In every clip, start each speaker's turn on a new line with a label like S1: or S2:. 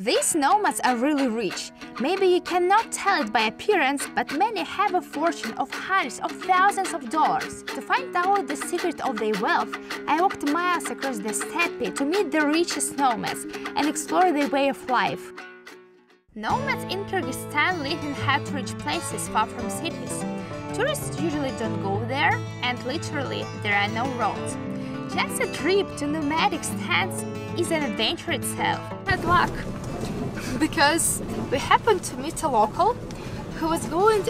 S1: These nomads are really rich. Maybe you cannot tell it by appearance, but many have a fortune of hundreds of thousands of dollars. To find out the secret of their wealth, I walked miles across the steppe to meet the richest nomads and explore their way of life. Nomads in Kyrgyzstan live in hard-to-reach places far from cities. Tourists usually don't go there, and literally there are no roads. Just a trip to nomadic stands is an adventure itself. Bad luck! Because we happened to meet a local who was going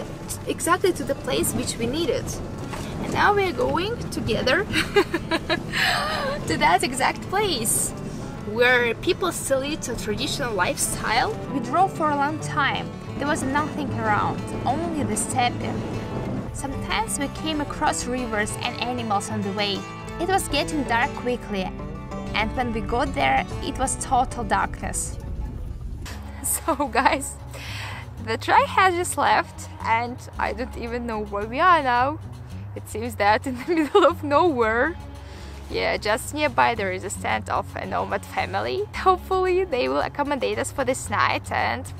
S1: exactly to the place which we needed. And now we are going together to that exact place, where people still lead a traditional lifestyle. We drove for a long time. There was nothing around, only the steppe. Sometimes we came across rivers and animals on the way. It was getting dark quickly, and when we got there, it was total darkness. So guys, the train has just left and I don't even know where we are now. It seems that in the middle of nowhere. Yeah, just nearby there is a stand of a nomad family. Hopefully they will accommodate us for this night and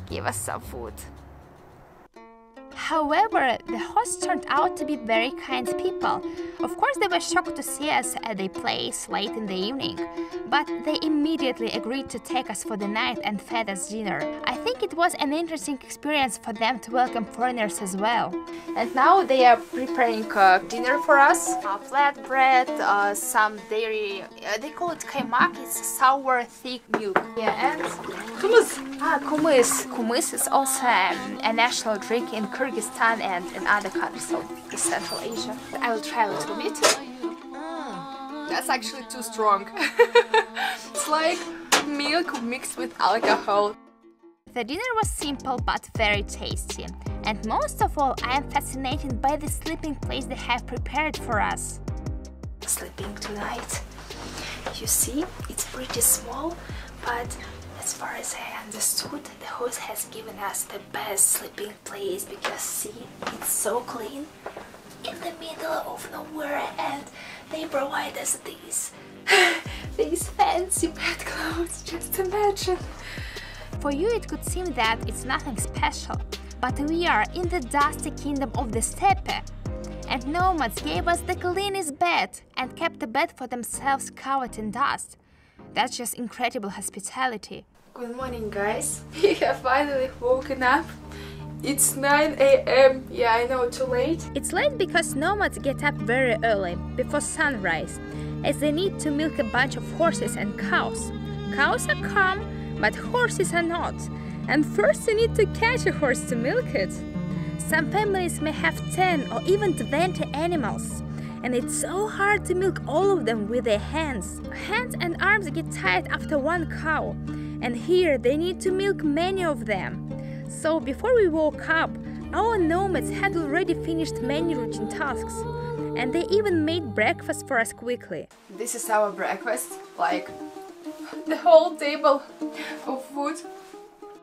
S1: give us some food. However, the hosts turned out to be very kind people. Of course, they were shocked to see us at their place late in the evening, but they immediately agreed to take us for the night and fed us dinner. I think it was an interesting experience for them to welcome foreigners as well. And now they are preparing dinner for us. Flatbread, some dairy, they call it kaymak, it's sour, thick milk. Yeah, and kumis. Kumis. Kumis is also a national drink in Kyrgyzstan and in other countries of Central Asia. I will try a little bit. That's actually too strong. It's like milk mixed with alcohol. The dinner was simple but very tasty. And most of all, I am fascinated by the sleeping place they have prepared for us. Sleeping tonight. You see, it's pretty small, but as far as I understood, the host has given us the best sleeping place because see, it's so clean in the middle of nowhere, and they provide us these fancy bed clothes, just imagine. For you it could seem that it's nothing special, but we are in the dusty kingdom of the steppe, and nomads gave us the cleanest bed and kept the bed for themselves covered in dust. That's just incredible hospitality. Good morning, guys. We have finally woken up. It's 9 AM. Yeah, I know, too late. It's late because nomads get up very early, before sunrise, as they need to milk a bunch of horses and cows. Cows are calm, but horses are not. And first you need to catch a horse to milk it. Some families may have 10 or even 20 animals. And it's so hard to milk all of them with their hands. Hands and arms get tired after one cow, and here they need to milk many of them. So before we woke up, our nomads had already finished many routine tasks, and they even made breakfast for us quickly. This is our breakfast, like the whole table of food.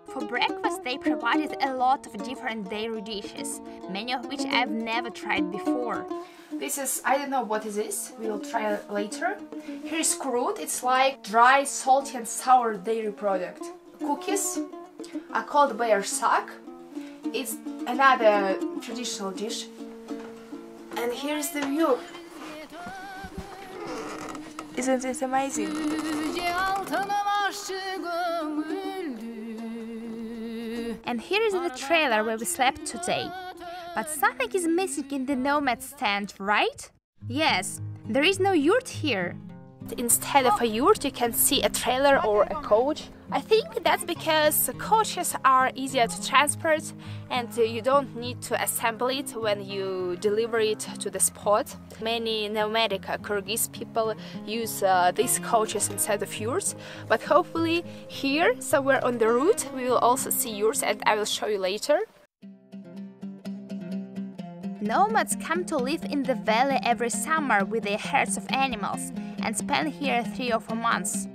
S1: For breakfast, they provided a lot of different dairy dishes, many of which I've never tried before. This is, I don't know what is this, we will try it later. Here's kurut, it's like dry, salty and sour dairy product. Cookies are called bear sak. It's another traditional dish. And here's the view. Isn't it amazing? And here is the trailer where we slept today. But something is missing in the nomad stand, right? Yes, there is no yurt here. Instead of a yurt, you can see a trailer or a coach. I think that's because coaches are easier to transport and you don't need to assemble it when you deliver it to the spot. Many nomadic Kyrgyz people use these coaches instead of yurts, but hopefully here, somewhere on the route, we will also see yurts, and I will show you later. Nomads come to live in the valley every summer with their herds of animals and spend here 3 or 4 months.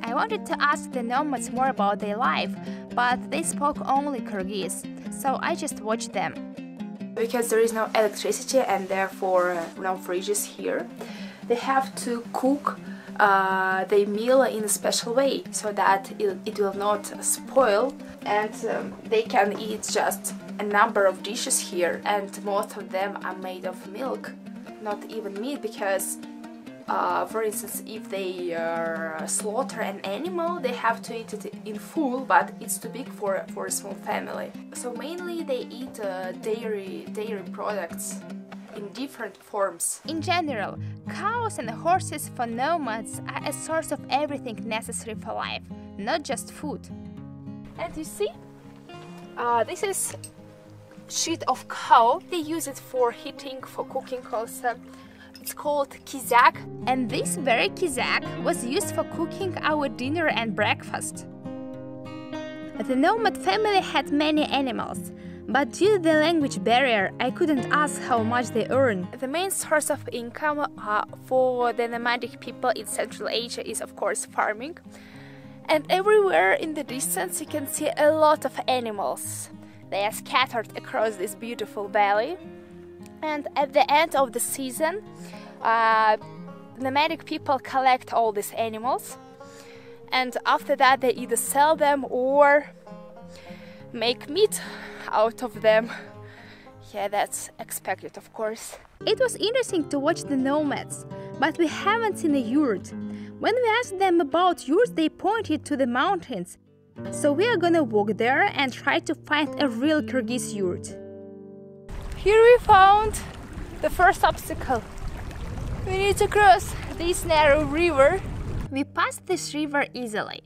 S1: I wanted to ask the nomads more about their life, but they spoke only Kyrgyz, so I just watched them. Because there is no electricity and therefore no fridges here, they have to cook
S2: they meal in a special way so that it will not spoil, and they can eat just a number of dishes here, and most of them are made of milk, not even meat, because for instance, if they slaughter an animal, they have to eat it in full, but it's too big for a small family. So mainly they eat dairy products in different forms.
S1: In general, cows and horses for nomads are a source of everything necessary for life, not just food. And you see, this is sheet of cow. They use it for heating, for cooking also. It's called kizak, and this very kizak was used for cooking our dinner and breakfast. The nomad family had many animals, but due to the language barrier, I couldn't ask how much they earn. The main source of income for the nomadic people in Central Asia is, of course, farming. And everywhere in the distance you can see a lot of animals. They are scattered across this beautiful valley. And at the end of the season, nomadic people collect all these animals, and after that they either sell them or make meat out of them. Yeah, that's expected, of course. It was interesting to watch the nomads, but we haven't seen a yurt. When we asked them about yurts, they pointed to the mountains. So we are gonna walk there and try to find a real Kyrgyz yurt. Here we found the first obstacle. We need to cross this narrow river. We passed this river easily,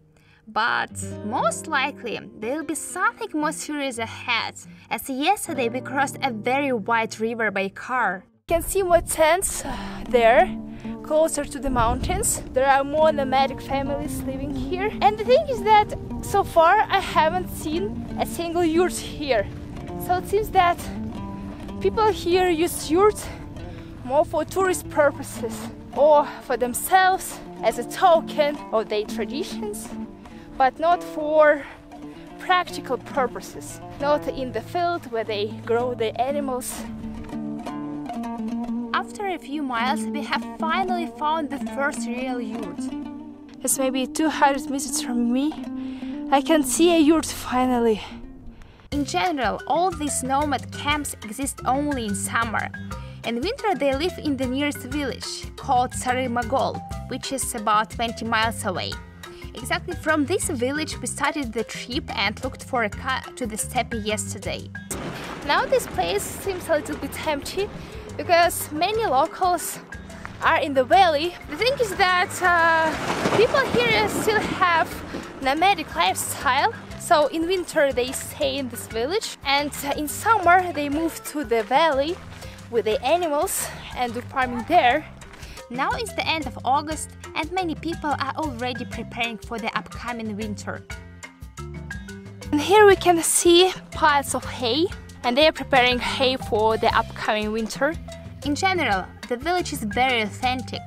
S1: but most likely there will be something more serious ahead, as yesterday we crossed a very wide river by car. You can see more tents there, closer to the mountains. There are more nomadic families living here. And the thing is that so far I haven't seen a single yurt here. So it seems that people here use yurts more for tourist purposes or for themselves as a token of their traditions, but not for practical purposes, not in the field where they grow their animals. After a few miles, we have finally found the first real yurt. It's maybe 200 meters from me. I can see a yurt finally. In general, all these nomad camps exist only in summer. In winter they live in the nearest village, called Smagol, which is about 20 miles away. Exactly from this village we started the trip and looked for a cut to the steppe yesterday. Now this place seems a little bit empty, because many locals are in the valley. The thing is that people here still have nomadic lifestyle. So in winter they stay in this village, and in summer they move to the valley with the animals and do farming there. Now it's the end of August and many people are already preparing for the upcoming winter. And here we can see piles of hay, and they are preparing hay for the upcoming winter. In general, the village is very authentic.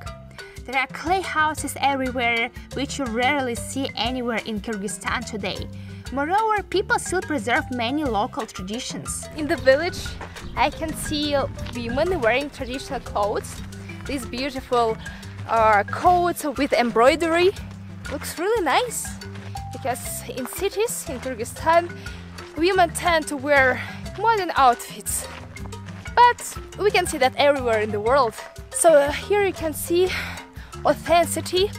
S1: There are clay houses everywhere, which you rarely see anywhere in Kyrgyzstan today. Moreover, people still preserve many local traditions. In the village, I can see women wearing traditional clothes. These beautiful coats with embroidery. Looks really nice, because in cities in Kyrgyzstan, women tend to wear modern outfits. But we can see that everywhere in the world. So here you can see authenticity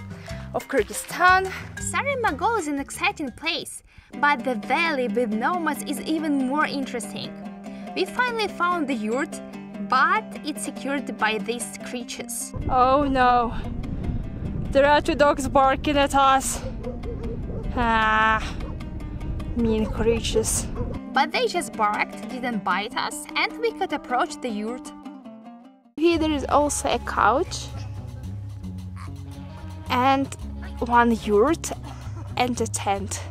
S1: of Kyrgyzstan. Smagol is an exciting place, but the valley with nomads is even more interesting. We finally found the yurt, but it's secured by these creatures. Oh no! There are two dogs barking at us. Mean creatures. But they just barked, didn't bite us, and we could approach the yurt. Here there is also a couch, and one yurt, and a tent.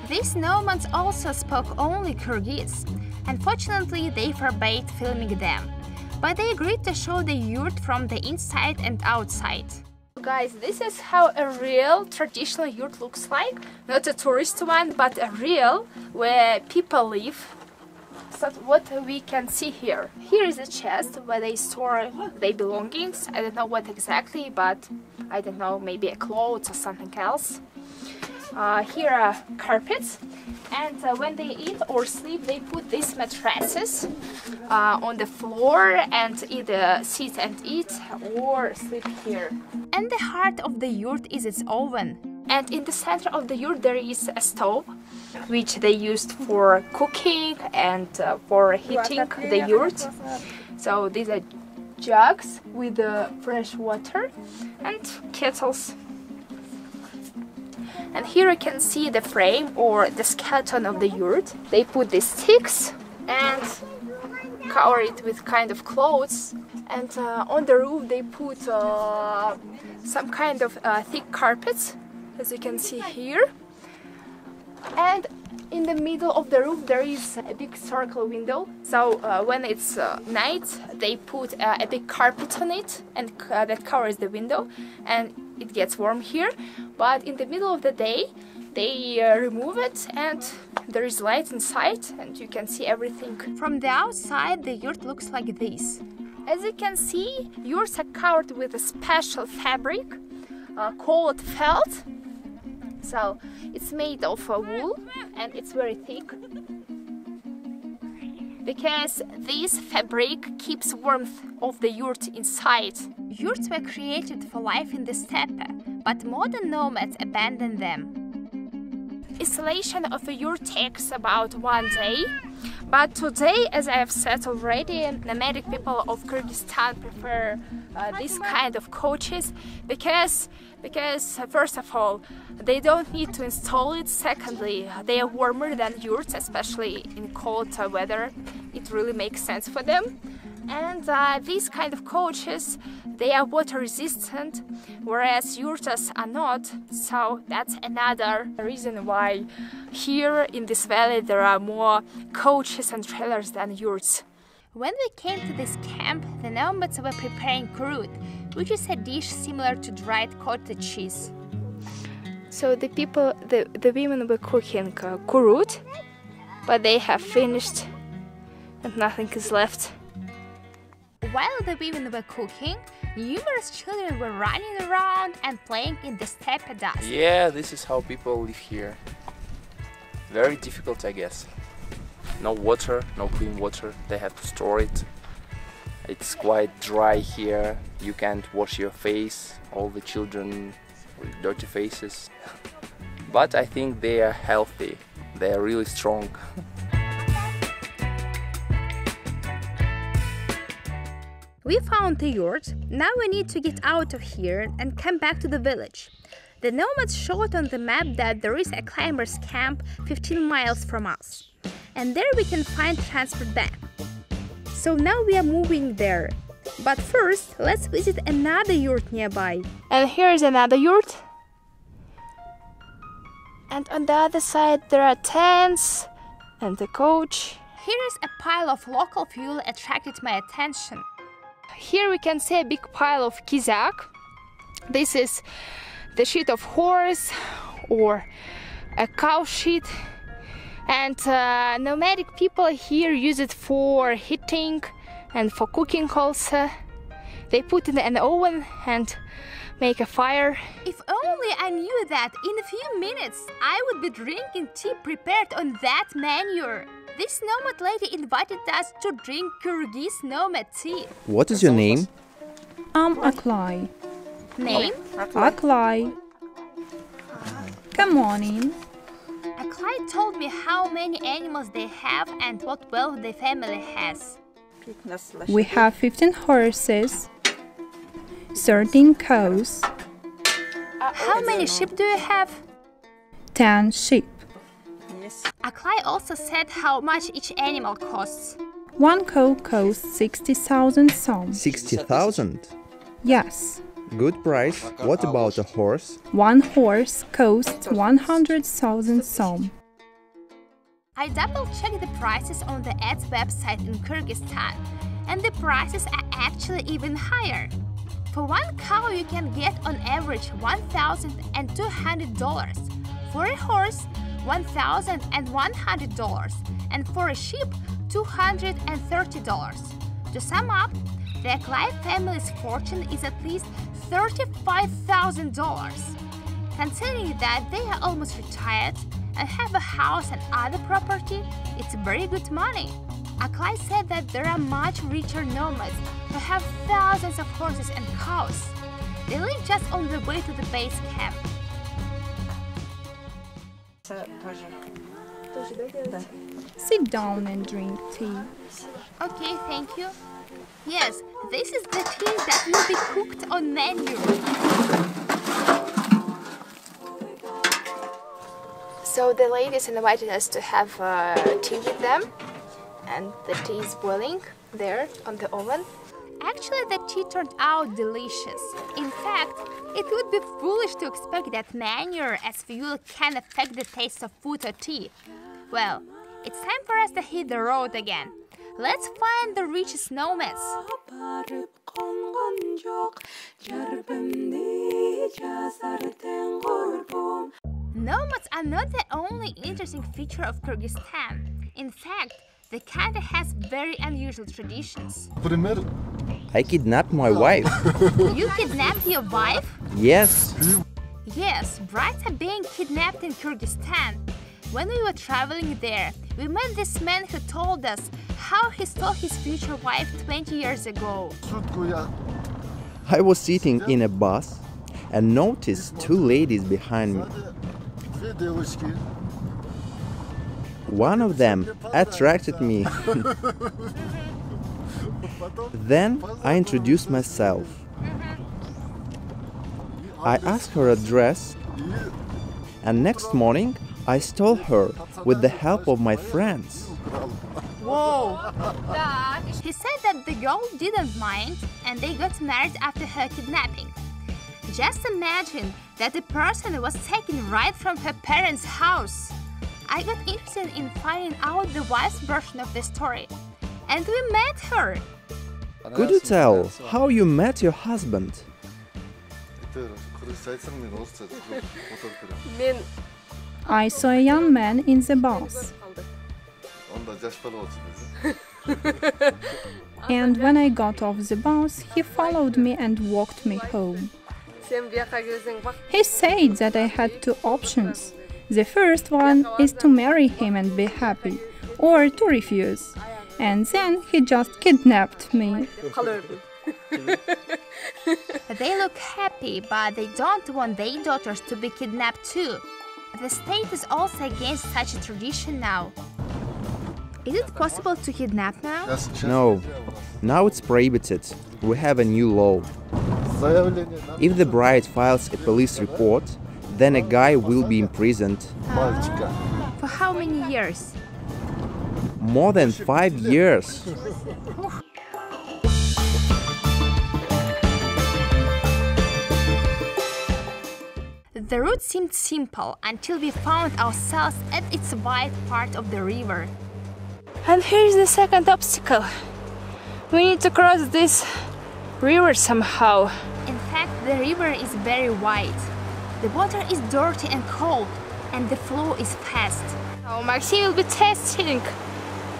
S1: These nomads also spoke only Kyrgyz. Unfortunately, they forbade filming them, but they agreed to show the yurt from the inside and outside. Guys, this is how a real traditional yurt looks like. Not a tourist one, but a real, where people live.
S2: So what we can see here. Here is a chest where they store their belongings. I don't know what exactly, but I don't know, maybe a clothes or something else. Here are carpets, and when they eat or sleep, they put these mattresses on the floor and either sit and eat or sleep here.
S1: And the heart of the yurt is its oven.
S2: And in the center of the yurt there is a stove, which they used for cooking and for heating the yurt. So these are jugs with fresh water and kettles. And here you can see the frame or the skeleton of the yurt. They put the sticks and cover it with kind of clothes. And on the roof they put some kind of thick carpets, as you can see here. And in the middle of the roof there is a big circle window. So when it's night, they put a big carpet on it, and that covers the window, and it gets warm here. But in the middle of the day, they remove it, and there is light inside, and you can see everything.
S1: From the outside, the yurt looks like this.
S2: As you can see, yurts are covered with a special fabric called felt. So it's made of wool, and it's very thick, because this fabric keeps warmth of the yurt inside.
S1: Yurts were created for life in the steppe, but modern nomads abandoned them.
S2: Installation of a yurt takes about 1 day, but today, as I have said already, nomadic people of Kyrgyzstan prefer this kind of coaches because first of all, they don't need to install it. Secondly, they are warmer than yurts, especially in cold weather. It really makes sense for them. And these kind of coaches, they are water resistant, whereas yurts are not. So that's another reason why here in this valley there are more coaches and trailers than yurts.
S1: When we came to this camp, the nomads were preparing kurut, which is a dish similar to dried cottage cheese.
S2: So the women were cooking kurut, but they have finished and nothing is left.
S1: While the women were cooking, numerous children were running around and playing in the steppe dust.
S3: Yeah, this is how people live here. Very difficult, I guess. No water, no clean water. They have to store it. It's quite dry here. You can't wash your face. All the children with dirty faces. But I think they are healthy. They are really strong.
S1: We found the yurt. Now we need to get out of here and come back to the village. The nomads showed on the map that there is a climbers camp 15 miles from us. And there we can find transport back. So now we are moving there. But first, let's visit another yurt nearby.
S2: And here is another yurt. And on the other side there are tents and a coach.
S1: Here is a pile of local fuel attracted my attention.
S2: Here we can see a big pile of kizak. This is the shit of horse or a cow shit. And nomadic people here use it for heating and for cooking also. They put it in an oven and make a fire.
S1: If only I knew that in a few minutes I would be drinking tea prepared on that manure. This nomad lady invited us to drink Kyrgyz nomad tea.
S4: What is your name?
S5: I'm Aklai.
S1: Name?
S5: Aklai. Come on in.
S1: Aklai told me how many animals they have and what wealth their family has.
S5: We have 15 horses, 13 cows,
S1: How many sheep do you have?
S5: 10 sheep.
S1: Aklai also said how much each animal costs.
S5: One cow costs 60,000 som.
S4: 60,000.
S5: Yes.
S4: Good price. What about a horse?
S5: One horse costs 100,000 som.
S1: I double-checked the prices on the ads website in Kyrgyzstan, and the prices are actually even higher. For one cow you can get on average $1,200, for a horse $1,100, and for a sheep $230. To sum up, the Khair family's fortune is at least $35,000. Considering that they are almost retired and have a house and other property, it's very good money. Khair said that there are much richer nomads who have thousands of horses and cows. They live just on the way to the base camp.
S5: Sit down and drink tea.
S1: Okay, thank you. Yes, this is the tea that will be cooked on manure.
S2: So the ladies invited us to have tea with them, and the tea is boiling there on the oven.
S1: Actually, the tea turned out delicious. In fact, it would be foolish to expect that manure as fuel can affect the taste of food or tea. Well, it's time for us to hit the road again. Let's find the richest nomads. Nomads are not the only interesting feature of Kyrgyzstan. In fact, the country has very unusual traditions.
S4: I kidnapped my wife.
S1: You kidnapped your wife?
S4: Yes.
S1: Yes, brides are being kidnapped in Kyrgyzstan. When we were traveling there, we met this man who told us how he stole his future wife 20 years ago.
S4: I was sitting in a bus and noticed two ladies behind me. One of them attracted me. Then I introduced myself. I asked her address, and next morning I stole her with the help of my friends.
S1: Whoa! He said that the girl didn't mind and they got married after her kidnapping. Just imagine that the person was taken right from her parents' house. I got interested in finding out the wife's version of the story. And we met her.
S4: Could you tell how you met your husband?
S5: I saw a young man in the bus. And when I got off the bus, he followed me and walked me home. He said that I had two options. The first one is to marry him and be happy, or to refuse. And then he just kidnapped me.
S1: They look happy, but they don't want their daughters to be kidnapped too. The state is also against such a tradition now. Is it possible to kidnap now?
S4: No. Now it's prohibited. We have a new law. If the bride files a police report, then a guy will be imprisoned.
S1: For how many years?
S4: More than 5 years.
S1: The route seemed simple until we found ourselves at its wide part of the river.
S2: And here's the second obstacle. We need to cross this river somehow.
S1: In fact, the river is very wide. The water is dirty and cold, and the flow is fast.
S2: So Maxim will be testing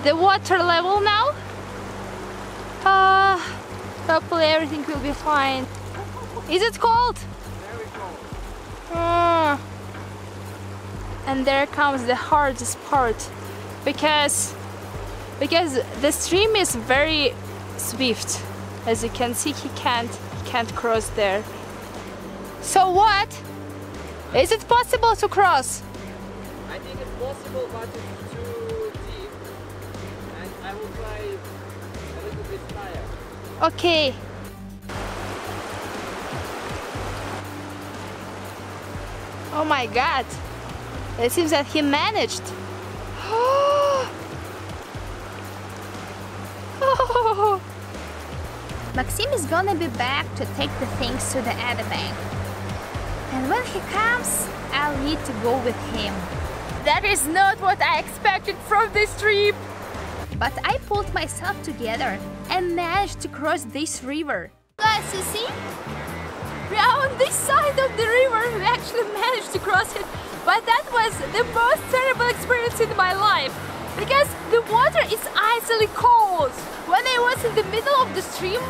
S2: the water level now. Hopefully everything will be fine. Is it cold?
S3: Very cold.
S2: And there comes the hardest part, because the stream is very swift. As you can see, he can't cross there. So what? Is it possible to cross?
S3: I think it's possible, but it's too deep. And I will try a little bit higher.
S2: Okay. Oh my God! It seems that he managed.
S1: Maxim is gonna be back to take the things to the other bank. And when he comes, I'll need to go with him.
S2: That is not what I expected from this trip!
S1: But I pulled myself together and managed to cross this river.
S2: Guys, you see? We are on this side of the river. We actually managed to cross it. But that was the most terrible experience in my life. because the water is icily cold. When I was in the middle of the stream,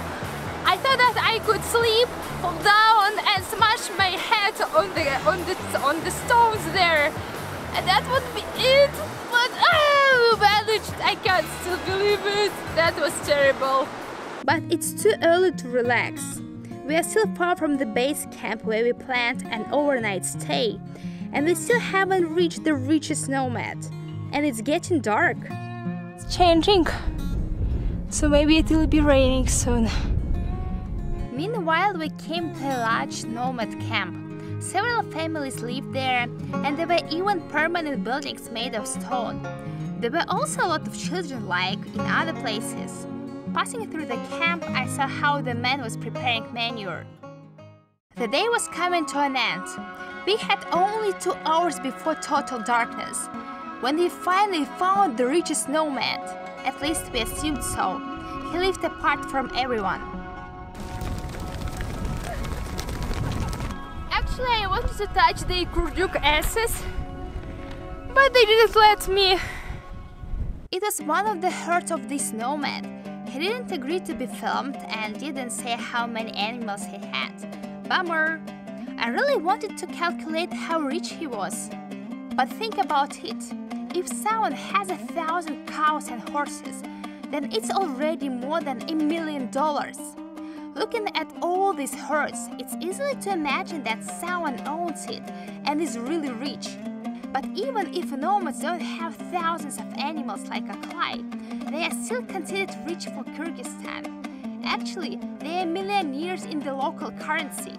S2: I thought that I could slip, fall down and smash my head on the stones there, and that would be it. But we managed. I can't still believe it. That was terrible.
S1: But it's too early to relax. We are still far from the base camp where we planned an overnight stay, and we still haven't reached the richest nomad. And it's getting dark.
S2: It's changing, so maybe it will be raining soon.
S1: Meanwhile, we came to a large nomad camp. Several families lived there, and there were even permanent buildings made of stone. There were also a lot of children, like in other places. Passing through the camp, I saw how the man was preparing manure. The day was coming to an end. We had only 2 hours before total darkness, when we finally found the richest nomad. At least we assumed so. He lived apart from everyone.
S2: Actually, I wanted to touch the Kyrgyz asses, but they didn't let me.
S1: It was one of the herds of this nomad. He didn't agree to be filmed and didn't say how many animals he had. Bummer! I really wanted to calculate how rich he was. But think about it. If someone has 1,000 cows and horses, then it's already more than $1 million. Looking at all these herds, it's easy to imagine that someone owns it and is really rich. But even if nomads don't have thousands of animals like a Khair, they are still considered rich for Kyrgyzstan. Actually, they are millionaires in the local currency.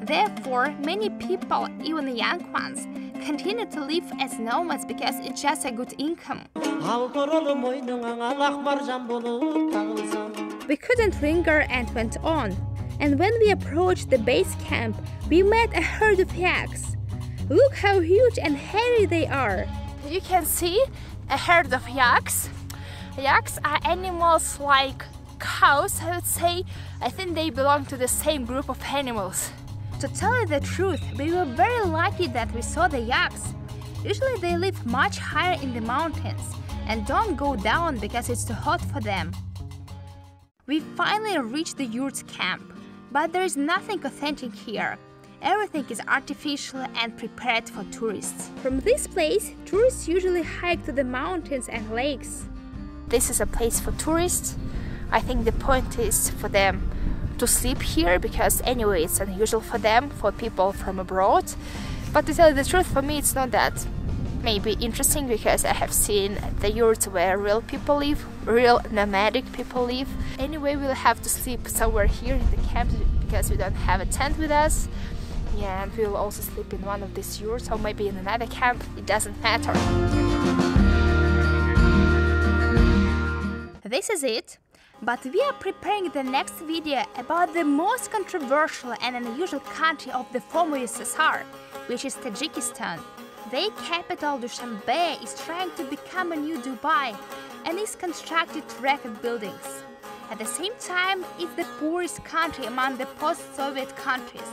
S1: Therefore, many people, even the young ones, continue to live as nomads because it's just a good income. We couldn't linger and went on. And when we approached the base camp, we met a herd of yaks. Look how huge and hairy they are.
S2: You can see a herd of yaks. Yaks are animals like cows, I would say. I think they belong to the same group of animals.
S1: To tell you the truth, we were very lucky that we saw the yaks. Usually they live much higher in the mountains and don't go down because it's too hot for them. We finally reached the Yurt camp, but there is nothing authentic here. Everything is artificial and prepared for tourists. From this place, tourists usually hike to the mountains and lakes.
S2: This is a place for tourists. I think the point is for them to sleep here because anyway it's unusual for them, for people from abroad. But to tell you the truth, for me it's not that maybe interesting because I have seen the yurts where real people live, real nomadic people live. Anyway, we'll have to sleep somewhere here in the camp because we don't have a tent with us. Yeah, and we'll also sleep in one of these yurts or maybe in another camp, it doesn't matter.
S1: This is it. But we are preparing the next video about the most controversial and unusual country of the former USSR, which is Tajikistan. Their capital, Dushanbe, is trying to become a new Dubai and is constructed record buildings. At the same time, it's the poorest country among the post-Soviet countries,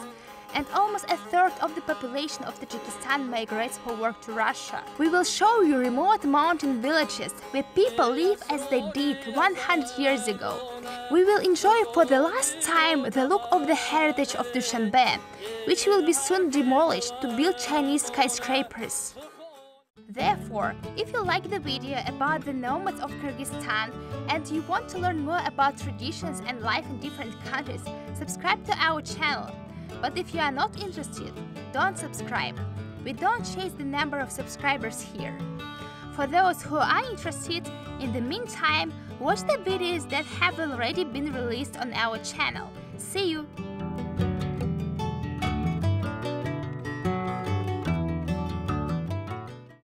S1: and almost a third of the population of Tajikistan migrates for work to Russia. We will show you remote mountain villages where people live as they did 100 years ago. We will enjoy for the last time the look of the heritage of Dushanbe, which will be soon demolished to build Chinese skyscrapers. Therefore, if you like the video about the nomads of Kyrgyzstan and you want to learn more about traditions and life in different countries, subscribe to our channel. But if you are not interested, don't subscribe. We don't chase the number of subscribers here. For those who are interested, in the meantime, watch the videos that have already been released on our channel. See you!